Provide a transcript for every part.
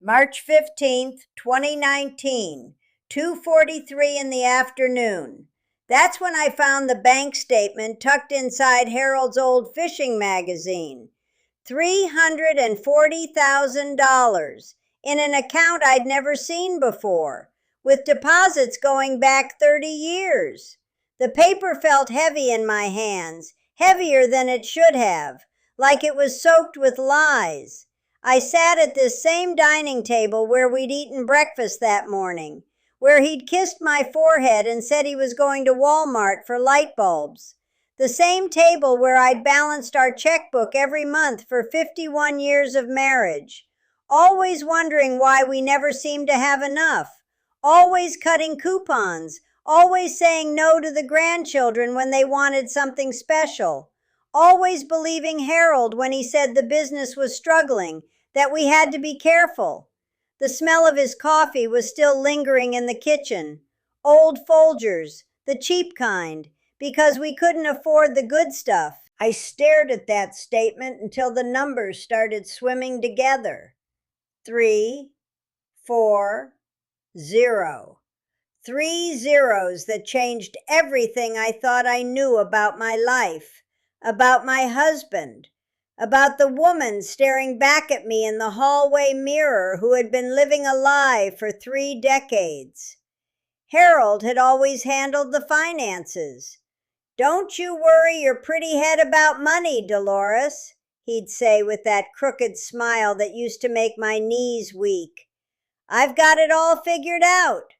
March 15th, 2019, 2:43 in the afternoon. That's when I found the bank statement tucked inside Harold's old fishing magazine. $340,000 in an account I'd never seen before, with deposits going back 30 years. The paper felt heavy in my hands, heavier than it should have, like it was soaked with lies. I sat at this same dining table where we'd eaten breakfast that morning, where he'd kissed my forehead and said he was going to Walmart for light bulbs. The same table where I'd balanced our checkbook every month for 51 years of marriage, always wondering why we never seemed to have enough, always cutting coupons, always saying no to the grandchildren when they wanted something special, always believing Harold when he said the business was struggling, that we had to be careful. The smell of his coffee was still lingering in the kitchen. Old Folgers, the cheap kind, because we couldn't afford the good stuff. I stared at that statement until the numbers started swimming together. 3, 4, 0. 3 zeros that changed everything I thought I knew about my life, about my husband, about the woman staring back at me in the hallway mirror who had been living a lie for 3 decades. Harold had always handled the finances. "Don't you worry your pretty head about money, Dolores," he'd say with that crooked smile that used to make my knees weak. "I've got it all figured out."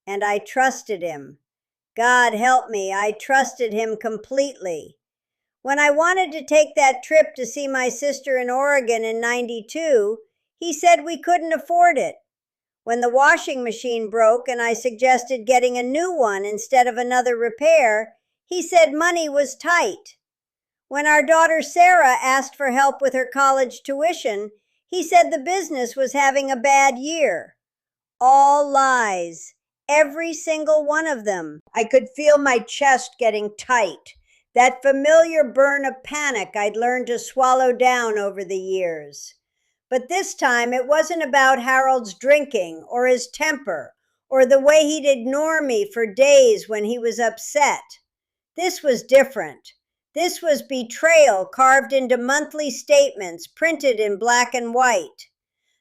And I trusted him. God help me, I trusted him completely. When I wanted to take that trip to see my sister in Oregon in '92, he said we couldn't afford it. When the washing machine broke and I suggested getting a new one instead of another repair, he said money was tight. When our daughter Sarah asked for help with her college tuition, he said the business was having a bad year. All lies, every single one of them. I could feel my chest getting tight, that familiar burn of panic I'd learned to swallow down over the years. But this time it wasn't about Harold's drinking or his temper or the way he'd ignore me for days when he was upset. This was different. This was betrayal carved into monthly statements printed in black and white.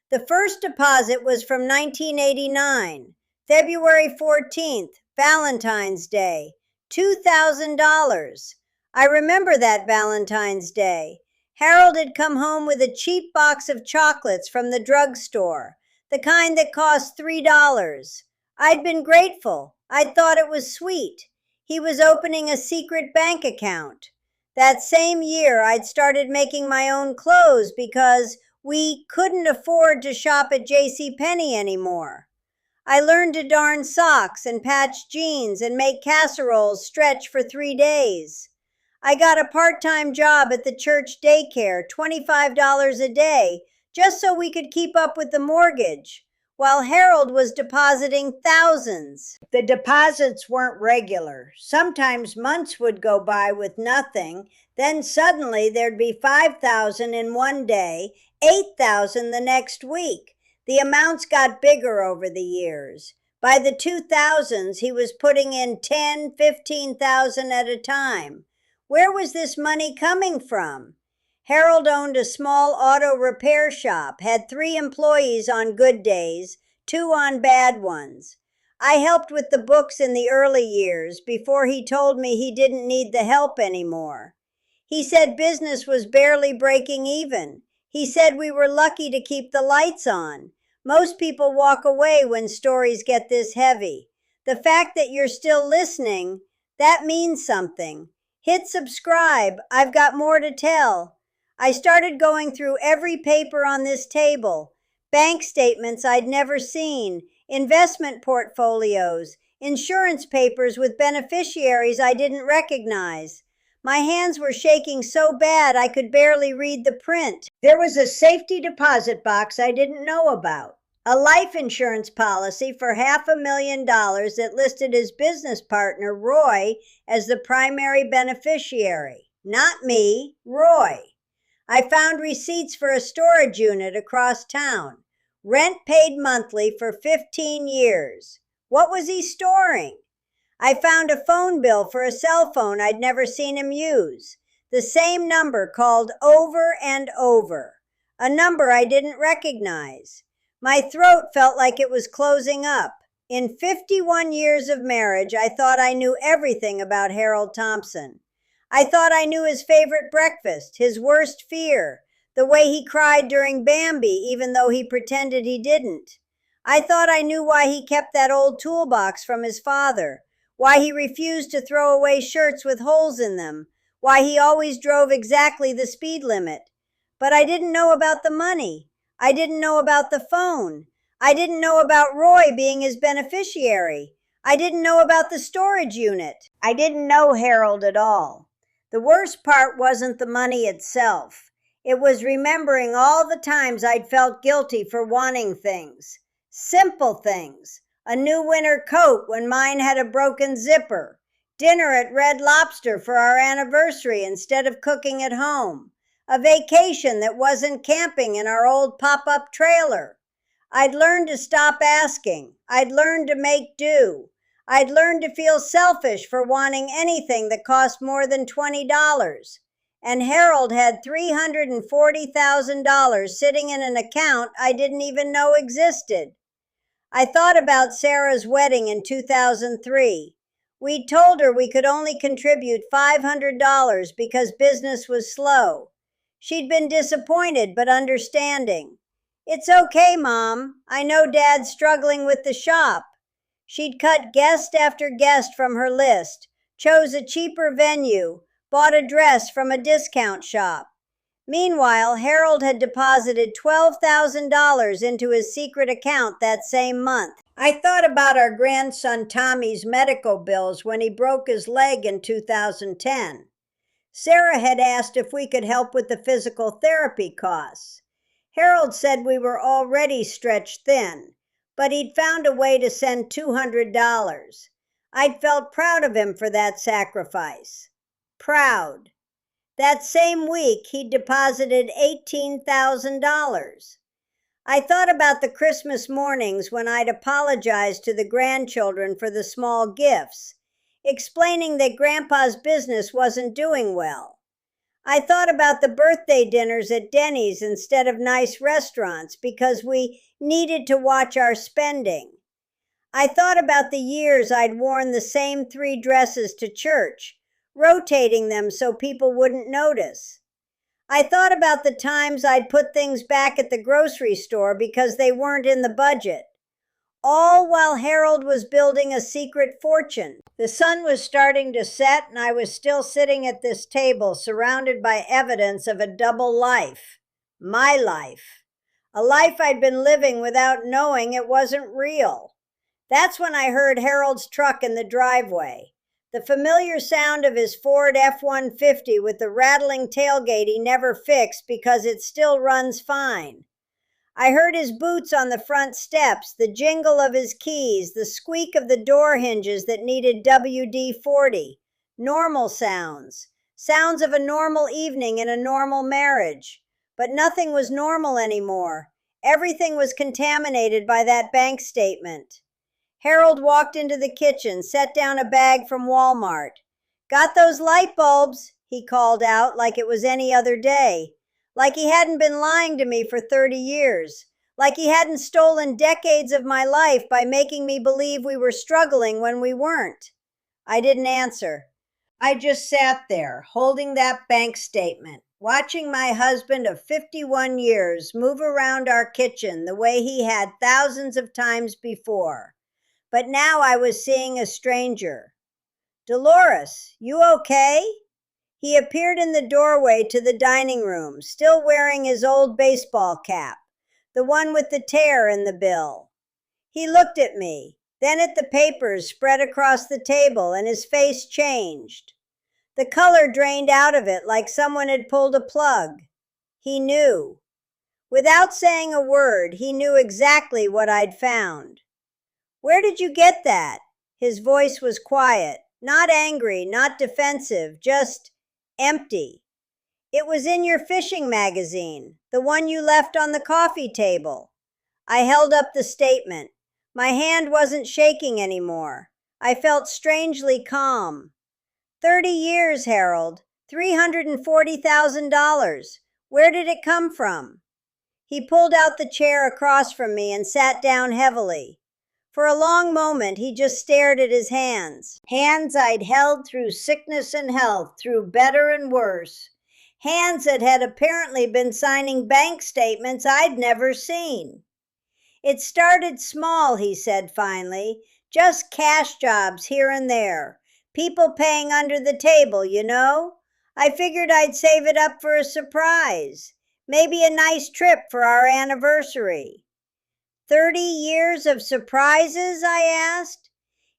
The first deposit was from 1989, February 14th, Valentine's Day, $2,000. I remember that Valentine's Day. Harold had come home with a cheap box of chocolates from the drugstore, the kind that cost $3. I'd been grateful. I'd thought it was sweet. He was opening a secret bank account. That same year, I'd started making my own clothes because we couldn't afford to shop at JCPenney anymore. I learned to darn socks and patch jeans and make casseroles stretch for 3 days. I got a part-time job at the church daycare, $25 a day, just so we could keep up with the mortgage, while Harold was depositing thousands. The deposits weren't regular. Sometimes months would go by with nothing. Then suddenly there'd be $5,000 in one day, $8,000 the next week. The amounts got bigger over the years. By the 2000s, he was putting in $10,000, $15,000 at a time. Where was this money coming from? Harold owned a small auto repair shop, had 3 employees on good days, 2 on bad ones. I helped with the books in the early years before he told me he didn't need the help anymore. He said business was barely breaking even. He said we were lucky to keep the lights on. Most people walk away when stories get this heavy. The fact that you're still listening, that means something. Hit subscribe. I've got more to tell. I started going through every paper on this table. Bank statements I'd never seen, investment portfolios, insurance papers with beneficiaries I didn't recognize. My hands were shaking so bad I could barely read the print. There was a safety deposit box I didn't know about. A life insurance policy for $500,000 that listed his business partner, Roy, as the primary beneficiary. Not me, Roy. I found receipts for a storage unit across town. Rent paid monthly for 15 years. What was he storing? I found a phone bill for a cell phone I'd never seen him use. The same number called over and over. A number I didn't recognize. My throat felt like it was closing up. In 51 years of marriage, I thought I knew everything about Harold Thompson. I thought I knew his favorite breakfast, his worst fear, the way he cried during Bambi even though he pretended he didn't. I thought I knew why he kept that old toolbox from his father, why he refused to throw away shirts with holes in them, why he always drove exactly the speed limit. But I didn't know about the money. I didn't know about the phone. I didn't know about Roy being his beneficiary. I didn't know about the storage unit. I didn't know Harold at all. The worst part wasn't the money itself. It was remembering all the times I'd felt guilty for wanting things. Simple things. A new winter coat when mine had a broken zipper. Dinner at Red Lobster for our anniversary instead of cooking at home. A vacation that wasn't camping in our old pop-up trailer. I'd learned to stop asking. I'd learned to make do. I'd learned to feel selfish for wanting anything that cost more than $20. And Harold had $340,000 sitting in an account I didn't even know existed. I thought about Sarah's wedding in 2003. We'd told her we could only contribute $500 because business was slow. She'd been disappointed but understanding. "It's okay, Mom. I know Dad's struggling with the shop." She'd cut guest after guest from her list, chose a cheaper venue, bought a dress from a discount shop. Meanwhile, Harold had deposited $12,000 into his secret account that same month. I thought about our grandson Tommy's medical bills when he broke his leg in 2010. Sarah had asked if we could help with the physical therapy costs. Harold said we were already stretched thin, but he'd found a way to send $200. I'd felt proud of him for that sacrifice. Proud. That same week, he'd deposited $18,000. I thought about the Christmas mornings when I'd apologized to the grandchildren for the small gifts, explaining that Grandpa's business wasn't doing well. I thought about the birthday dinners at Denny's instead of nice restaurants because we needed to watch our spending. I thought about the years I'd worn the same 3 dresses to church, rotating them so people wouldn't notice. I thought about the times I'd put things back at the grocery store because they weren't in the budget. All while Harold was building a secret fortune. The sun was starting to set and I was still sitting at this table surrounded by evidence of a double life. My life. A life I'd been living without knowing it wasn't real. That's when I heard Harold's truck in the driveway. The familiar sound of his Ford F-150 with the rattling tailgate he never fixed because it still runs fine. I heard his boots on the front steps, the jingle of his keys, the squeak of the door hinges that needed WD-40. Normal sounds. Sounds of a normal evening in a normal marriage. But nothing was normal anymore. Everything was contaminated by that bank statement. Harold walked into the kitchen, set down a bag from Walmart. "Got those light bulbs?" he called out like it was any other day. Like he hadn't been lying to me for 30 years. Like he hadn't stolen decades of my life by making me believe we were struggling when we weren't. I didn't answer. I just sat there, holding that bank statement, watching my husband of 51 years move around our kitchen the way he had thousands of times before. But now I was seeing a stranger. "Dolores, you okay?" He appeared in the doorway to the dining room, still wearing his old baseball cap, the one with the tear in the bill. He looked at me, then at the papers spread across the table, and his face changed. The color drained out of it like someone had pulled a plug. He knew. Without saying a word, he knew exactly what I'd found. "Where did you get that?" His voice was quiet, not angry, not defensive, just empty. "It was in your fishing magazine, the one you left on the coffee table." I held up the statement. My hand wasn't shaking anymore. I felt strangely calm. 30 years, Harold. $340,000. Where did it come from? He pulled out the chair across from me and sat down heavily. For a long moment, he just stared at his hands. Hands I'd held through sickness and health, through better and worse. Hands that had apparently been signing bank statements I'd never seen. It started small, he said finally. Just cash jobs here and there. People paying under the table, you know. I figured I'd save it up for a surprise. Maybe a nice trip for our anniversary. 30 years of surprises, I asked.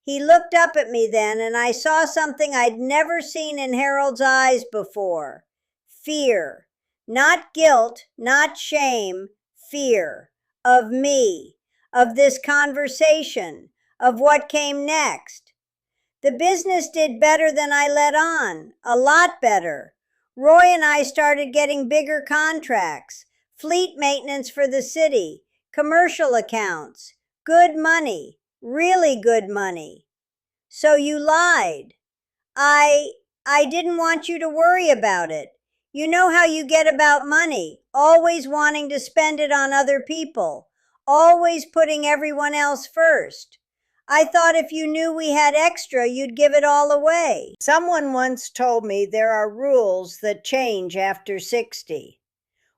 He looked up at me then, and I saw something I'd never seen in Harold's eyes before. Fear. Not guilt, not shame, fear. Of me, of this conversation, of what came next. The business did better than I let on, a lot better. Roy and I started getting bigger contracts, fleet maintenance for the city, commercial accounts, good money, really good money. So you lied. I didn't want you to worry about it. You know how you get about money, always wanting to spend it on other people, always putting everyone else first. I thought if you knew we had extra, you'd give it all away. Someone once told me there are rules that change after 60.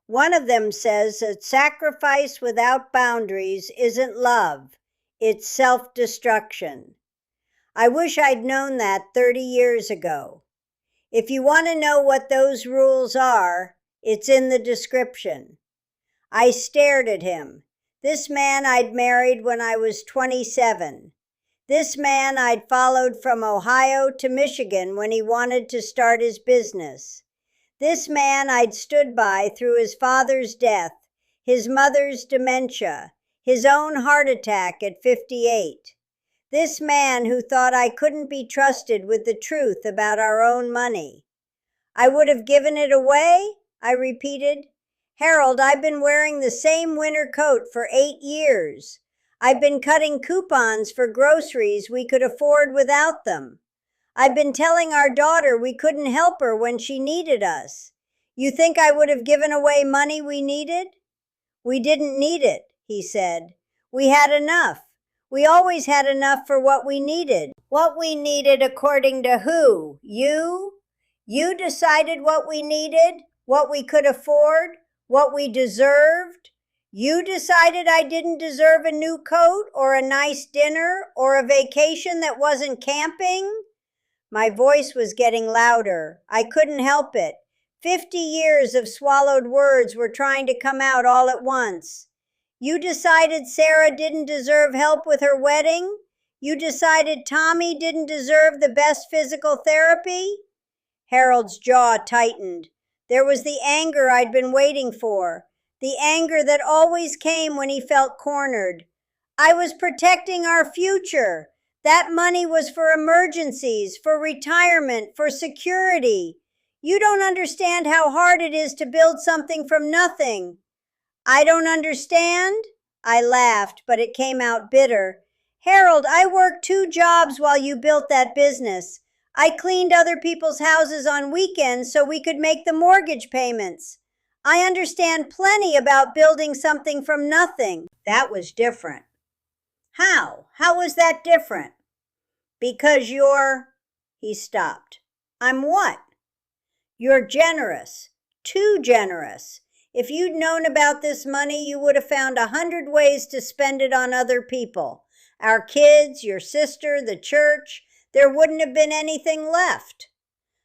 One of them says that sacrifice without boundaries isn't love, it's self-destruction. I wish I'd known that 30 years ago. If you want to know what those rules are, it's in the description. I stared at him. This man I'd married when I was 27. This man I'd followed from Ohio to Michigan when he wanted to start his business. This man I'd stood by through his father's death, his mother's dementia, his own heart attack at 58. This man who thought I couldn't be trusted with the truth about our own money. I would have given it away? I repeated. Harold, I've been wearing the same winter coat for 8 years. I've been cutting coupons for groceries we could afford without them. I've been telling our daughter we couldn't help her when she needed us. You think I would have given away money we needed? We didn't need it, he said. We had enough. We always had enough for what we needed. What we needed according to who? You? You decided what we needed, what we could afford, what we deserved. You decided I didn't deserve a new coat or a nice dinner or a vacation that wasn't camping? My voice was getting louder. I couldn't help it. 50 years of swallowed words were trying to come out all at once. You decided Sarah didn't deserve help with her wedding? You decided Tommy didn't deserve the best physical therapy? Harold's jaw tightened. There was the anger I'd been waiting for, the anger that always came when he felt cornered. I was protecting our future. That money was for emergencies, for retirement, for security. You don't understand how hard it is to build something from nothing. I don't understand? I laughed, but it came out bitter. Harold, I worked 2 jobs while you built that business. I cleaned other people's houses on weekends so we could make the mortgage payments. I understand plenty about building something from nothing. That was different. How? How was that different? Because you're... He stopped. I'm what? You're generous. Too generous. If you'd known about this money, you would have found 100 ways to spend it on other people. Our kids, your sister, the church. There wouldn't have been anything left.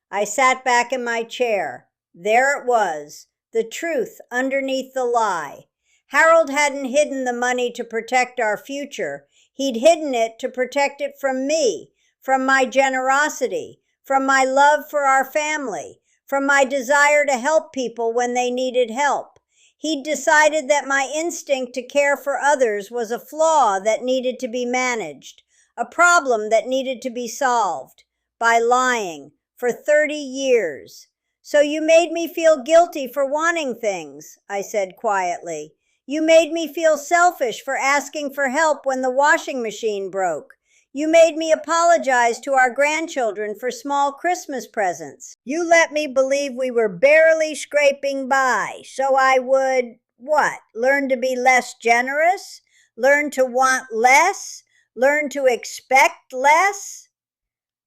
I sat back in my chair. There it was, the truth underneath the lie. Harold hadn't hidden the money to protect our future. He'd hidden it to protect it from me, from my generosity, from my love for our family, from my desire to help people when they needed help. He'd decided that my instinct to care for others was a flaw that needed to be managed, a problem that needed to be solved, by lying, for 30 years. So you made me feel guilty for wanting things, I said quietly. You made me feel selfish for asking for help when the washing machine broke. You made me apologize to our grandchildren for small Christmas presents. You let me believe we were barely scraping by, so I would, what, learn to be less generous? Learn to want less? Learn to expect less?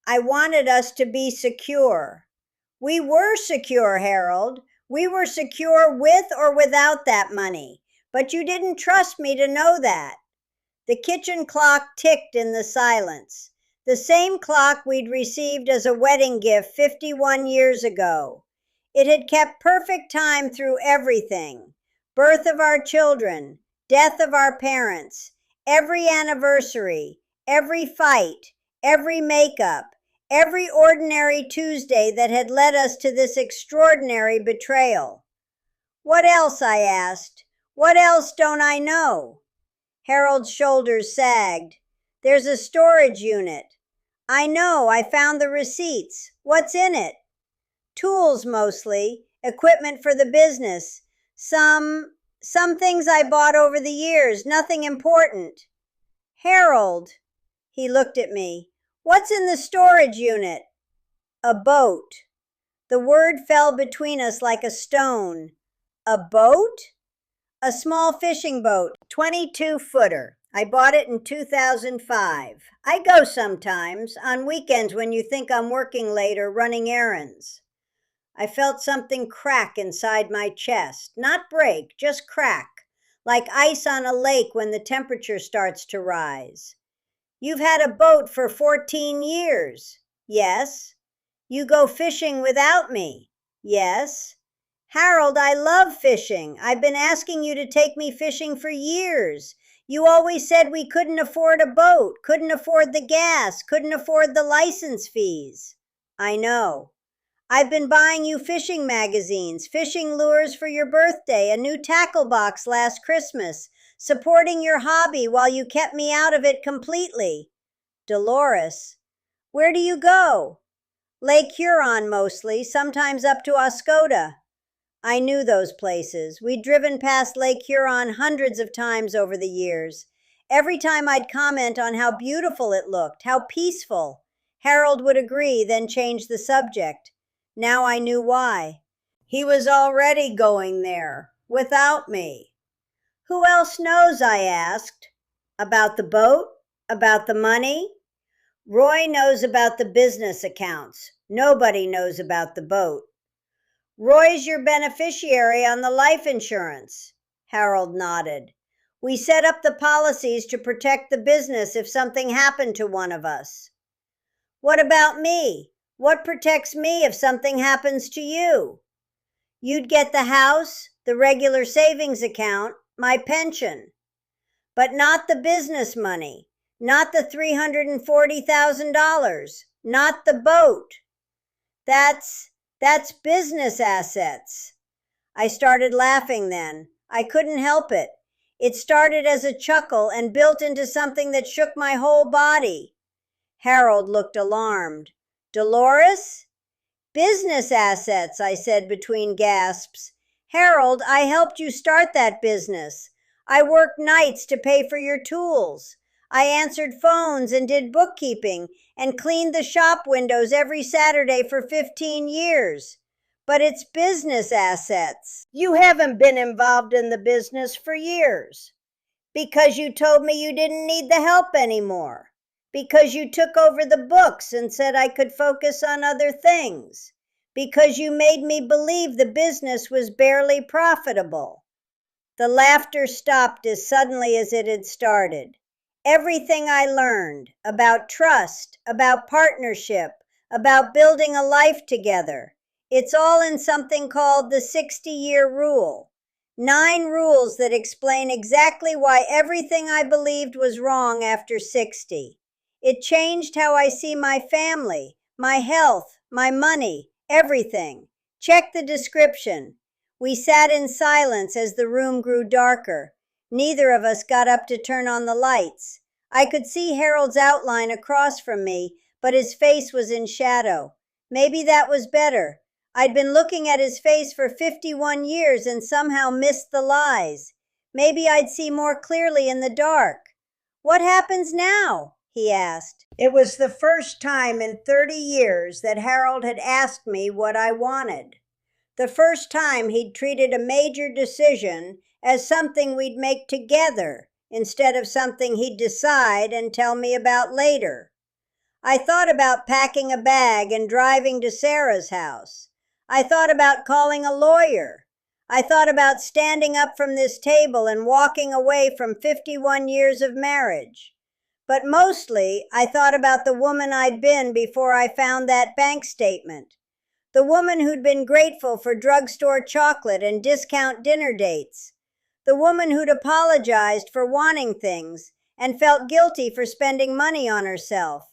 I wanted us to be secure. We were secure, Harold. We were secure with or without that money, but you didn't trust me to know that. The kitchen clock ticked in the silence, the same clock we'd received as a wedding gift 51 years ago. It had kept perfect time through everything: birth of our children, death of our parents, every anniversary, every fight, every makeup, every ordinary Tuesday that had led us to this extraordinary betrayal. What else, I asked. What else don't I know? Harold's shoulders sagged. There's a storage unit. I know, I found the receipts. What's in it? Tools mostly, equipment for the business. Some things I bought over the years, nothing important. Harold, he looked at me. What's in the storage unit? A boat. The word fell between us like a stone. A boat? A small fishing boat, 22-footer. I bought it in 2005. I go sometimes, on weekends when you think I'm working late or running errands. I felt something crack inside my chest. Not break, just crack, like ice on a lake when the temperature starts to rise. You've had a boat for 14 years. Yes. You go fishing without me. Yes. Harold, I love fishing. I've been asking you to take me fishing for years. You always said we couldn't afford a boat, couldn't afford the gas, couldn't afford the license fees. I know. I've been buying you fishing magazines, fishing lures for your birthday, a new tackle box last Christmas, supporting your hobby while you kept me out of it completely. Dolores, where do you go? Lake Huron mostly, sometimes up to Oscoda. I knew those places. We'd driven past Lake Huron hundreds of times over the years. Every time I'd comment on how beautiful it looked, how peaceful, Harold would agree, then change the subject. Now I knew why. He was already going there, without me. Who else knows, I asked. About the boat? About the money? Roy knows about the business accounts. Nobody knows about the boat. Roy's your beneficiary on the life insurance. Harold nodded. We set up the policies to protect the business if something happened to one of us. What about me? What protects me if something happens to you? You'd get the house, the regular savings account, my pension. But not the business money, not the $340,000, not the boat. That's business assets. I started laughing then. I couldn't help it. It started as a chuckle and built into something that shook my whole body. Harold looked alarmed. Dolores? Business assets, I said between gasps. Harold, I helped you start that business. I worked nights to pay for your tools. I answered phones and did bookkeeping and cleaned the shop windows every Saturday for 15 years. But it's business assets. You haven't been involved in the business for years. Because you told me you didn't need the help anymore. Because you took over the books and said I could focus on other things. Because you made me believe the business was barely profitable. The laughter stopped as suddenly as it had started. Everything I learned about trust, about partnership, about building a life together, it's all in something called the 60-year rule. 9 rules that explain exactly why everything I believed was wrong after 60. It changed how I see my family, my health, my money, everything. Check the description. We sat in silence as the room grew darker. Neither of us got up to turn on the lights. I could see Harold's outline across from me, but his face was in shadow. Maybe that was better. I'd been looking at his face for 51 years and somehow missed the lies. Maybe I'd see more clearly in the dark. What happens now? He asked. It was the first time in 30 years that Harold had asked me what I wanted. The first time he'd treated a major decision as something we'd make together instead of something he'd decide and tell me about later. I thought about packing a bag and driving to Sarah's house. I thought about calling a lawyer. I thought about standing up from this table and walking away from 51 years of marriage. But mostly, I thought about the woman I'd been before I found that bank statement. The woman who'd been grateful for drugstore chocolate and discount dinner dates. The woman who'd apologized for wanting things and felt guilty for spending money on herself.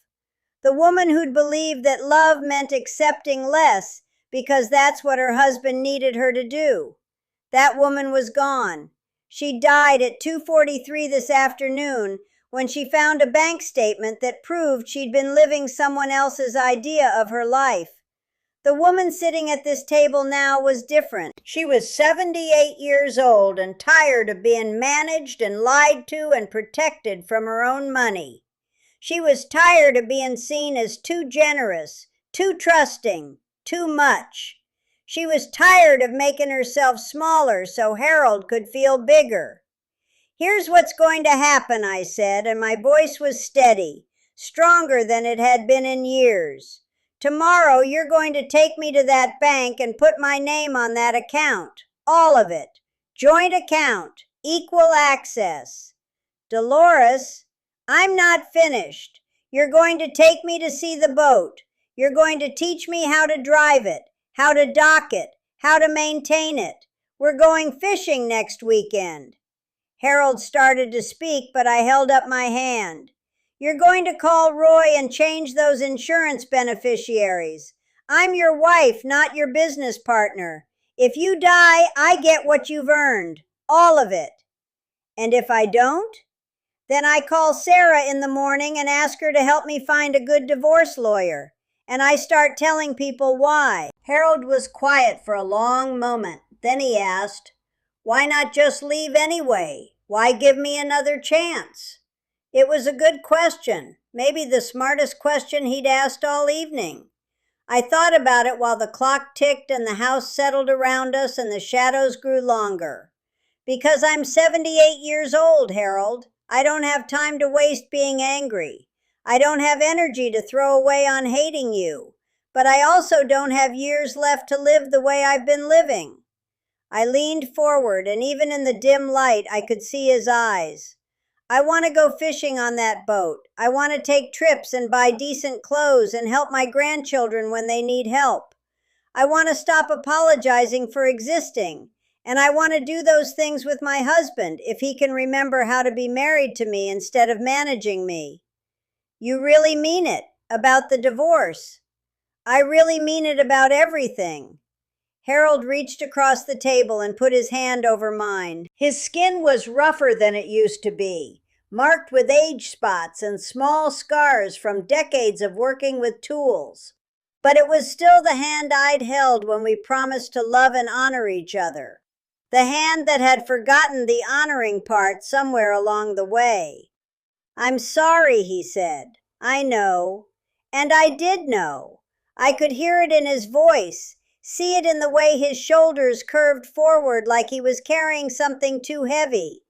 The woman who'd believed that love meant accepting less because that's what her husband needed her to do. That woman was gone. She died at 2:43 this afternoon when she found a bank statement that proved she'd been living someone else's idea of her life. The woman sitting at this table now was different. She was 78 years old and tired of being managed and lied to and protected from her own money. She was tired of being seen as too generous, too trusting, too much. She was tired of making herself smaller so Harold could feel bigger. "Here's what's going to happen," I said, and my voice was steady, stronger than it had been in years. "Tomorrow you're going to take me to that bank and put my name on that account. All of it. Joint account. Equal access." "Dolores, I'm not finished. You're going to take me to see the boat. You're going to teach me how to drive it, how to dock it, how to maintain it. We're going fishing next weekend." Harold started to speak, but I held up my hand. "You're going to call Roy and change those insurance beneficiaries. I'm your wife, not your business partner. If you die, I get what you've earned. All of it." "And if I don't?" "Then I call Sarah in the morning and ask her to help me find a good divorce lawyer. And I start telling people why." Harold was quiet for a long moment. Then he asked, "Why not just leave anyway? Why give me another chance?" It was a good question, maybe the smartest question he'd asked all evening. I thought about it while the clock ticked and the house settled around us and the shadows grew longer. "Because I'm 78 years old, Harold. I don't have time to waste being angry. I don't have energy to throw away on hating you. But I also don't have years left to live the way I've been living." I leaned forward, and even in the dim light, I could see his eyes. "I want to go fishing on that boat. I want to take trips and buy decent clothes and help my grandchildren when they need help. I want to stop apologizing for existing. And I want to do those things with my husband if he can remember how to be married to me instead of managing me." "You really mean it? About the divorce?" "I really mean it about everything." Harold reached across the table and put his hand over mine. His skin was rougher than it used to be, marked with age spots and small scars from decades of working with tools. But it was still the hand I'd held when we promised to love and honor each other. The hand that had forgotten the honoring part somewhere along the way. "I'm sorry," he said. "I know." And I did know. I could hear it in his voice. See it in the way his shoulders curved forward like he was carrying something too heavy.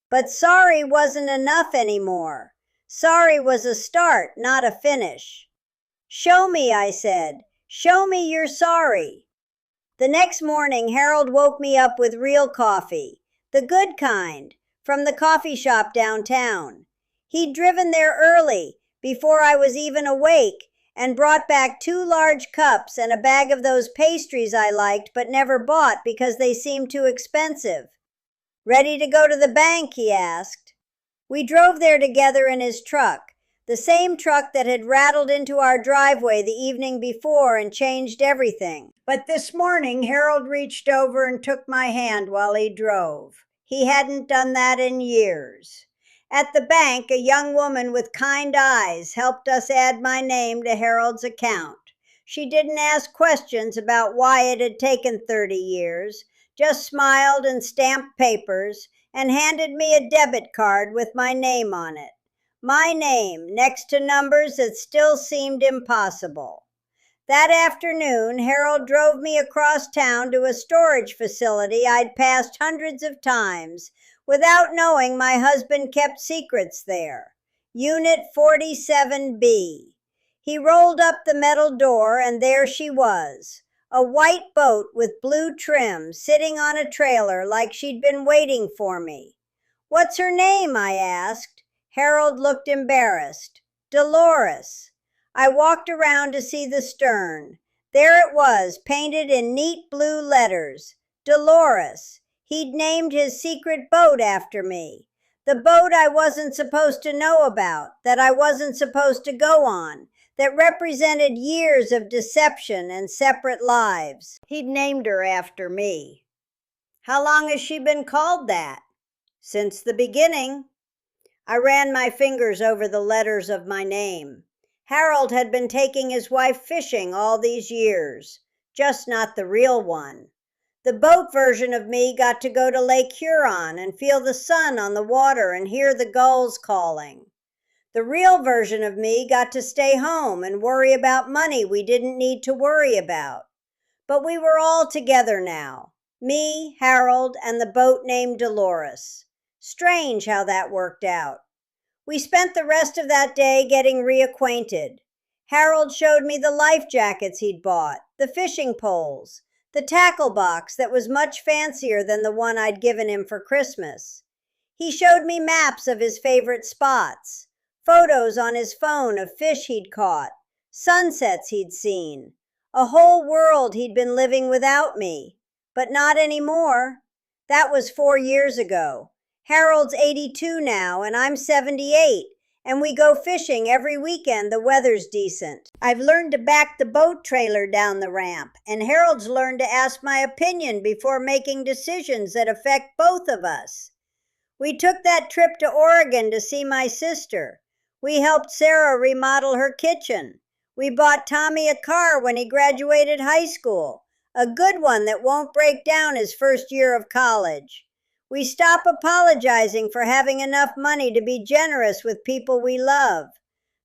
But sorry wasn't enough anymore. Sorry was a start, not a finish. "Show me," I said. "Show me you're sorry." The next morning, Harold woke me up with real coffee, the good kind, from the coffee shop downtown. He'd driven there early, before I was even awake, and brought back 2 large cups and a bag of those pastries I liked but never bought because they seemed too expensive. "Ready to go to the bank?" he asked. We drove there together in his truck, the same truck that had rattled into our driveway the evening before and changed everything. But this morning, Harold reached over and took my hand while he drove. He hadn't done that in years. At the bank, a young woman with kind eyes helped us add my name to Harold's account. She didn't ask questions about why it had taken 30 years, just smiled and stamped papers, and handed me a debit card with my name on it. My name next to numbers that still seemed impossible. That afternoon, Harold drove me across town to a storage facility I'd passed hundreds of times without knowing my husband kept secrets there. Unit 47B. He rolled up the metal door, and there she was, a white boat with blue trim sitting on a trailer like she'd been waiting for me. "What's her name?" I asked. Harold looked embarrassed. "Dolores." I walked around to see the stern. There it was, painted in neat blue letters. Dolores. He'd named his secret boat after me. The boat I wasn't supposed to know about, that I wasn't supposed to go on, that represented years of deception and separate lives. He'd named her after me. "How long has she been called that?" "Since the beginning." I ran my fingers over the letters of my name. Harold had been taking his wife fishing all these years, just not the real one. The boat version of me got to go to Lake Huron and feel the sun on the water and hear the gulls calling. The real version of me got to stay home and worry about money we didn't need to worry about. But we were all together now, me, Harold, and the boat named Dolores. Strange how that worked out. We spent the rest of that day getting reacquainted. Harold showed me the life jackets he'd bought, the fishing poles, the tackle box that was much fancier than the one I'd given him for Christmas. He showed me maps of his favorite spots, photos on his phone of fish he'd caught, sunsets he'd seen, a whole world he'd been living without me. But not anymore. That was 4 years ago. Harold's 82 now, and I'm 78, and we go fishing every weekend the weather's decent. I've learned to back the boat trailer down the ramp, and Harold's learned to ask my opinion before making decisions that affect both of us. We took that trip to Oregon to see my sister. We helped Sarah remodel her kitchen. We bought Tommy a car when he graduated high school, a good one that won't break down his first year of college. We stop apologizing for having enough money to be generous with people we love.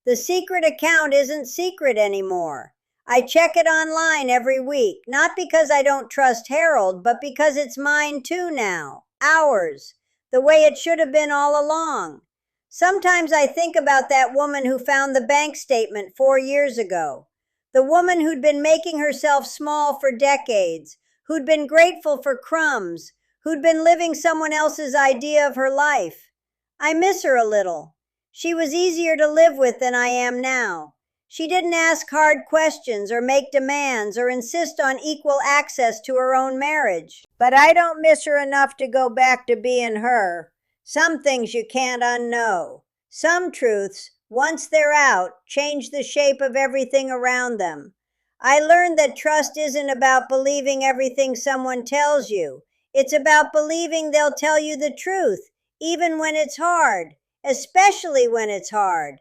The secret account isn't secret anymore. I check it online every week, not because I don't trust Harold, but because it's mine too now. Ours. The way it should have been all along. Sometimes I think about that woman who found the bank statement 4 years ago. The woman who'd been making herself small for decades, who'd been grateful for crumbs, who'd been living someone else's idea of her life. I miss her a little. She was easier to live with than I am now. She didn't ask hard questions or make demands or insist on equal access to her own marriage. But I don't miss her enough to go back to being her. Some things you can't unknow. Some truths, once they're out, change the shape of everything around them. I learned that trust isn't about believing everything someone tells you. It's about believing they'll tell you the truth, even when it's hard, especially when it's hard.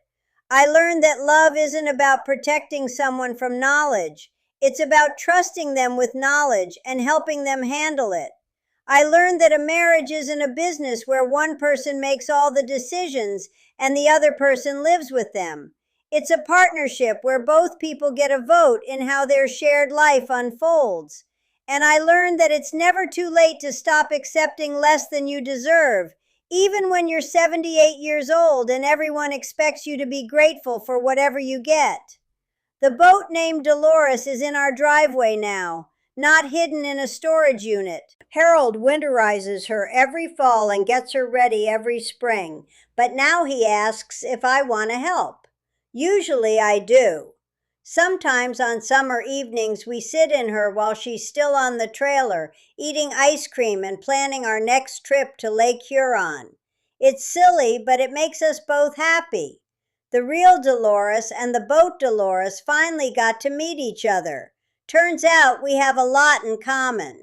I learned that love isn't about protecting someone from knowledge. It's about trusting them with knowledge and helping them handle it. I learned that a marriage isn't a business where one person makes all the decisions and the other person lives with them. It's a partnership where both people get a vote in how their shared life unfolds. And I learned that it's never too late to stop accepting less than you deserve, even when you're 78 years old and everyone expects you to be grateful for whatever you get. The boat named Dolores is in our driveway now, not hidden in a storage unit. Harold winterizes her every fall and gets her ready every spring, but now he asks if I want to help. Usually I do. Sometimes on summer evenings we sit in her while she's still on the trailer, eating ice cream and planning our next trip to Lake Huron. It's silly, but it makes us both happy. The real Dolores and the boat Dolores finally got to meet each other. Turns out we have a lot in common.